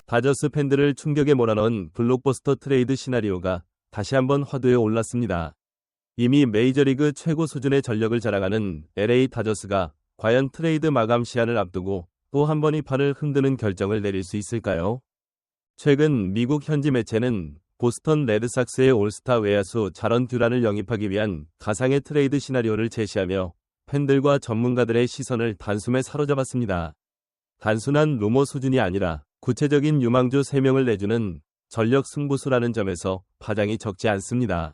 다저스 팬들을 충격에 몰아넣은 블록버스터 트레이드 시나리오가 다시 한번 화두에 올랐습니다. 이미 메이저리그 최고 수준의 전력을 자랑하는 LA 다저스가 과연 트레이드 마감 시한을 앞두고 또 한 번 이 판을 흔드는 결정을 내릴 수 있을까요? 최근 미국 현지 매체는 보스턴 레드삭스의 올스타 외야수 자런 듀란을 영입하기 위한 가상의 트레이드 시나리오를 제시하며 팬들과 전문가들의 시선을 단숨에 사로잡았습니다. 단순한 루머 수준이 아니라 구체적인 유망주 3명을 내주는 전력 승부수라는 점에서 파장이 적지 않습니다.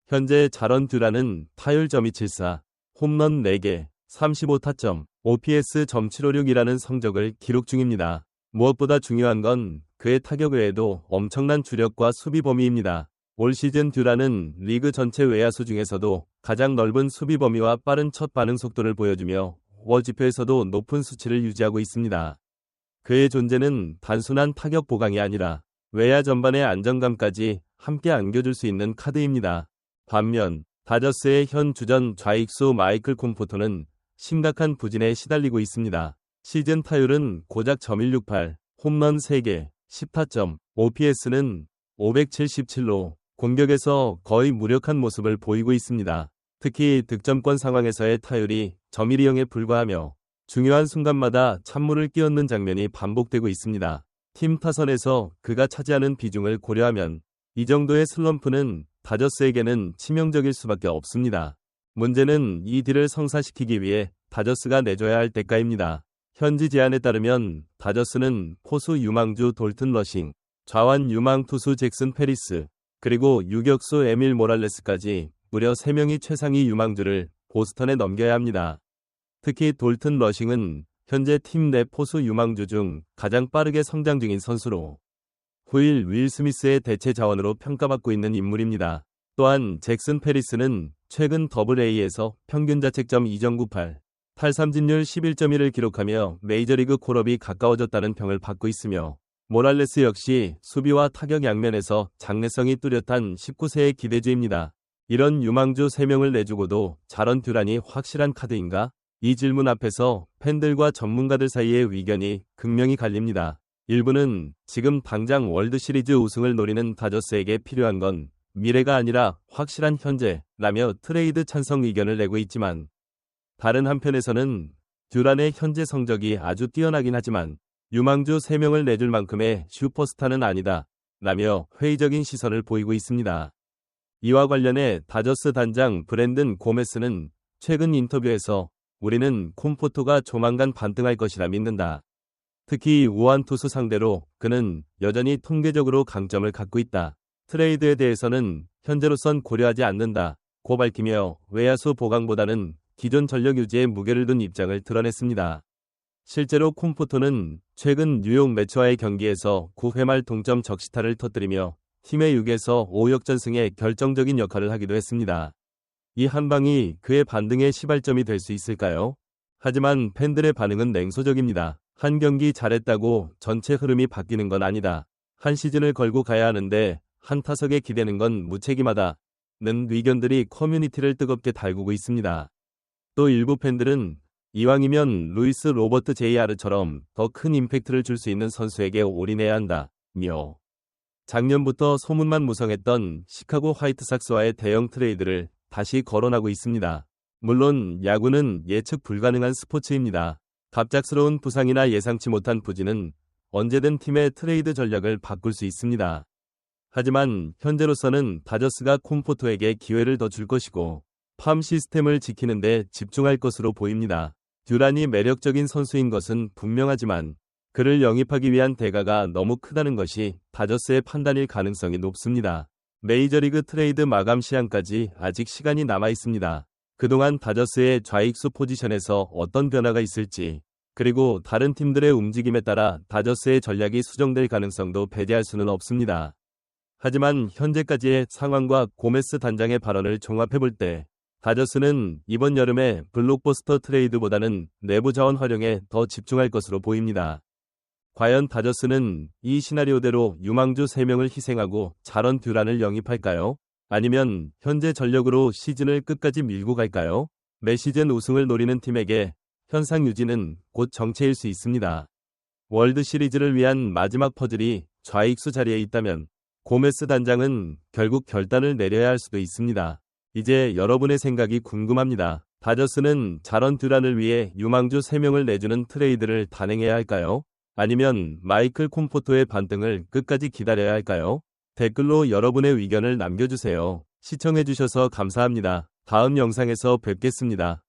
현재 자런 듀란은 타율 .274, 홈런 4개, 35타점, OPS .756이라는 성적을 기록 중입니다. 무엇보다 중요한 건 그의 타격 외에도 엄청난 주력과 수비 범위입니다. 올 시즌 듀란은 리그 전체 외야수 중에서도 가장 넓은 수비 범위와 빠른 첫 반응 속도를 보여주며 워지표에서도 높은 수치를 유지하고 있습니다. 그의 존재는 단순한 타격 보강이 아니라 외야 전반의 안정감까지 함께 안겨줄 수 있는 카드입니다. 반면 다저스의 현 주전 좌익수 마이클 콤포토는 심각한 부진에 시달리고 있습니다. 시즌 타율은 고작 .168, 홈런 3개, 10타점, OPS는 577로 공격에서 거의 무력한 모습을 보이고 있습니다. 특히 득점권 상황에서의 타율이 .120에 불과하며 중요한 순간마다 찬물을 끼얹는 장면이 반복되고 있습니다. 팀 타선에서 그가 차지하는 비중을 고려하면 이 정도의 슬럼프는 다저스에게는 치명적일 수밖에 없습니다. 문제는 이 딜을 성사시키기 위해 다저스가 내줘야 할 대가입니다. 현지 제안에 따르면 다저스는 포수 유망주 돌튼 러싱, 좌완 유망 투수 잭슨 페리스, 그리고 유격수 에밀 모랄레스까지 무려 3명이 최상위 유망주를 보스턴에 넘겨야 합니다. 특히 돌튼 러싱은 현재 팀 내 포수 유망주 중 가장 빠르게 성장 중인 선수로 후일 윌 스미스의 대체 자원으로 평가받고 있는 인물입니다. 또한 잭슨 페리스는 최근 더블A에서 평균 자책점 2.98, 탈삼진율 11.1을 기록하며 메이저리그 콜업이 가까워졌다는 평을 받고 있으며 모랄레스 역시 수비와 타격 양면에서 장래성이 뚜렷한 19세의 기대주입니다. 이런 유망주 3명을 내주고도 자런 듀란이 확실한 카드인가? 이 질문 앞에서 팬들과 전문가들 사이의 의견이 극명히 갈립니다. 일부는 지금 당장 월드시리즈 우승을 노리는 다저스에게 필요한 건 미래가 아니라 확실한 현재라며 트레이드 찬성 의견을 내고 있지만, 다른 한편에서는 듀란의 현재 성적이 아주 뛰어나긴 하지만 유망주 3명을 내줄 만큼의 슈퍼스타는 아니다 라며 회의적인 시선을 보이고 있습니다. 이와 관련해 다저스 단장 브랜든 고메스는 최근 인터뷰에서 우리는 콤포토가 조만간 반등할 것이라 믿는다. 특히 우완 투수 상대로 그는 여전히 통계적으로 강점을 갖고 있다. 트레이드에 대해서는 현재로선 고려하지 않는다 고 밝히며 외야수 보강보다는 기존 전력 유지에 무게를 둔 입장을 드러냈습니다. 실제로 콤포토는 최근 뉴욕 매츠와의 경기에서 9회 말 동점 적시타를 터뜨리며 팀의 6에서 5역전승에 결정적인 역할을 하기도 했습니다. 이 한방이 그의 반등의 시발점이 될 수 있을까요? 하지만 팬들의 반응은 냉소적입니다. 한 경기 잘했다고 전체 흐름이 바뀌는 건 아니다. 한 시즌을 걸고 가야 하는데 한 타석에 기대는 건 무책임하다는 의견들이 커뮤니티를 뜨겁게 달구고 있습니다. 또 일부 팬들은 이왕이면 루이스 로버트 JR처럼 더 큰 임팩트를 줄 수 있는 선수에게 올인해야 한다며 작년부터 소문만 무성했던 시카고 화이트삭스와의 대형 트레이드를 다시 거론하고 있습니다. 물론 야구는 예측 불가능한 스포츠입니다. 갑작스러운 부상이나 예상치 못한 부진은 언제든 팀의 트레이드 전략을 바꿀 수 있습니다. 하지만 현재로서는 다저스가 콤포토에게 기회를 더 줄 것이고 팜 시스템을 지키는 데 집중할 것으로 보입니다. 듀란이 매력적인 선수인 것은 분명하지만 그를 영입하기 위한 대가가 너무 크다는 것이 다저스의 판단일 가능성이 높습니다. 메이저리그 트레이드 마감 시한까지 아직 시간이 남아 있습니다. 그동안 다저스의 좌익수 포지션에서 어떤 변화가 있을지, 그리고 다른 팀들의 움직임에 따라 다저스의 전략이 수정될 가능성도 배제할 수는 없습니다. 하지만 현재까지의 상황과 고메스 단장의 발언을 종합해볼 때 다저스는 이번 여름에 블록버스터 트레이드보다는 내부 자원 활용에 더 집중할 것으로 보입니다. 과연 다저스는 이 시나리오대로 유망주 3명을 희생하고 자런 듀란을 영입할까요? 아니면 현재 전력으로 시즌을 끝까지 밀고 갈까요? 매 시즌 우승을 노리는 팀에게 현상 유지는 곧 정체일 수 있습니다. 월드 시리즈를 위한 마지막 퍼즐이 좌익수 자리에 있다면 고메스 단장은 결국 결단을 내려야 할 수도 있습니다. 이제 여러분의 생각이 궁금합니다. 다저스는 자런 듀란을 위해 유망주 3명을 내주는 트레이드를 단행해야 할까요? 아니면 마이클 콤포토의 반등을 끝까지 기다려야 할까요? 댓글로 여러분의 의견을 남겨주세요. 시청해주셔서 감사합니다. 다음 영상에서 뵙겠습니다.